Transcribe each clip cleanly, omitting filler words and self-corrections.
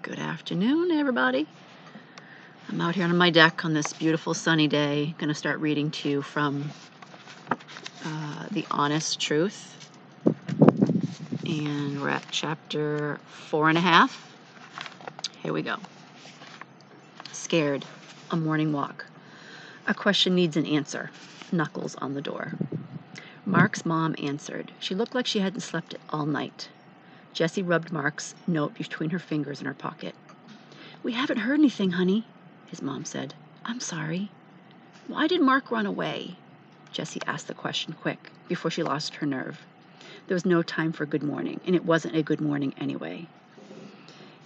Good afternoon, everybody. I'm out here on my deck on this beautiful sunny day. Going to start reading to you from The Honest Truth. And we're at chapter 4.5. Here we go. Scared. A morning walk. A question needs an answer. Knuckles on the door. Mark's mom answered. She looked like she hadn't slept all night. Jessie rubbed Mark's note between her fingers in her pocket. "We haven't heard anything, honey," his mom said. "I'm sorry." "Why did Mark run away?" Jessie asked the question quick, before she lost her nerve. There was no time for good morning, and it wasn't a good morning anyway.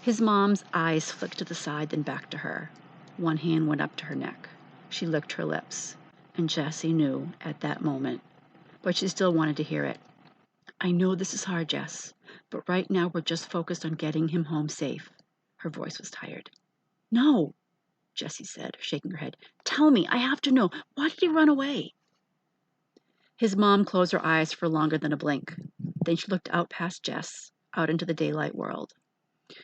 His mom's eyes flicked to the side, then back to her. One hand went up to her neck. She licked her lips, and Jessie knew at that moment, but she still wanted to hear it. "I know this is hard, Jess, but right now we're just focused on getting him home safe." Her voice was tired. "No," Jessie said, shaking her head. "Tell me, I have to know. Why did he run away?" His mom closed her eyes for longer than a blink. Then she looked out past Jess, out into the daylight world.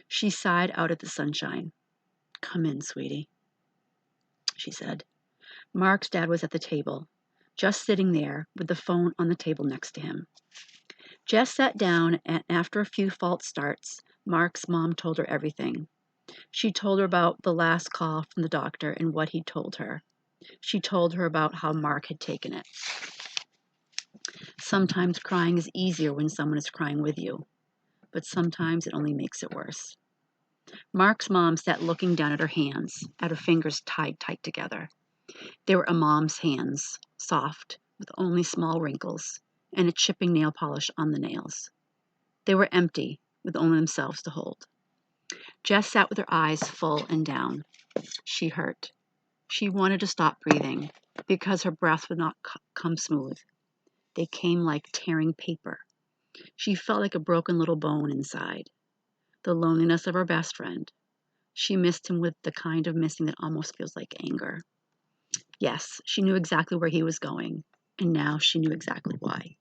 She sighed out at the sunshine. "Come in, sweetie," she said. Mark's dad was at the table, just sitting there with the phone on the table next to him. Jess sat down, and after a few false starts, Mark's mom told her everything. She told her about the last call from the doctor and what he told her. She told her about how Mark had taken it. Sometimes crying is easier when someone is crying with you, but sometimes it only makes it worse. Mark's mom sat looking down at her hands, at her fingers tied tight together. They were a mom's hands, soft, with only small wrinkles, and a chipping nail polish on the nails. They were empty, with only themselves to hold. Jess sat with her eyes full and down. She hurt. She wanted to stop breathing, because her breath would not come smooth. They came like tearing paper. She felt like a broken little bone inside. The loneliness of her best friend. She missed him with the kind of missing that almost feels like anger. Yes, she knew exactly where he was going, and now she knew exactly why.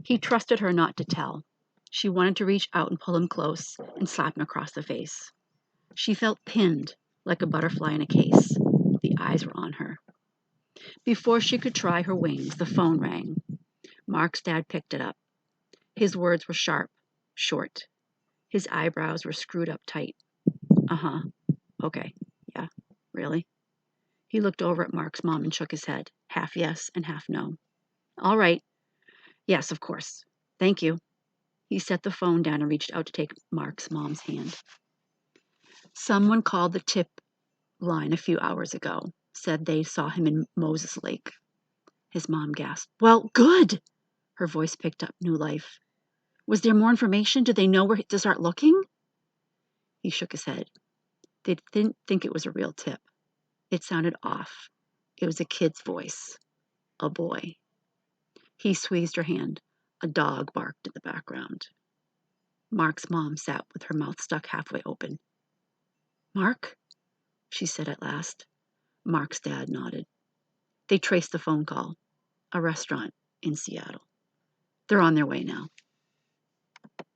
He trusted her not to tell. She wanted to reach out and pull him close and slap him across the face. She felt pinned, like a butterfly in a case. The eyes were on her. Before she could try her wings, the phone rang. Mark's dad picked it up. His words were sharp, short. His eyebrows were screwed up tight. "Uh-huh. Okay. Yeah. Really?" He looked over at Mark's mom and shook his head, half yes and half no. "All right. Yes, of course. Thank you." He set the phone down and reached out to take Mark's mom's hand. "Someone called the tip line a few hours ago. Said they saw him in Moses Lake." His mom gasped. "Well, good!" Her voice picked up new life. "Was there more information? Did they know where to start looking?" He shook his head. They didn't think it was a real tip. It sounded off. It was a kid's voice. A boy. He squeezed her hand. A dog barked in the background. Mark's mom sat with her mouth stuck halfway open. "Mark?" she said at last. Mark's dad nodded. They traced the phone call. A restaurant in Seattle. They're on their way now.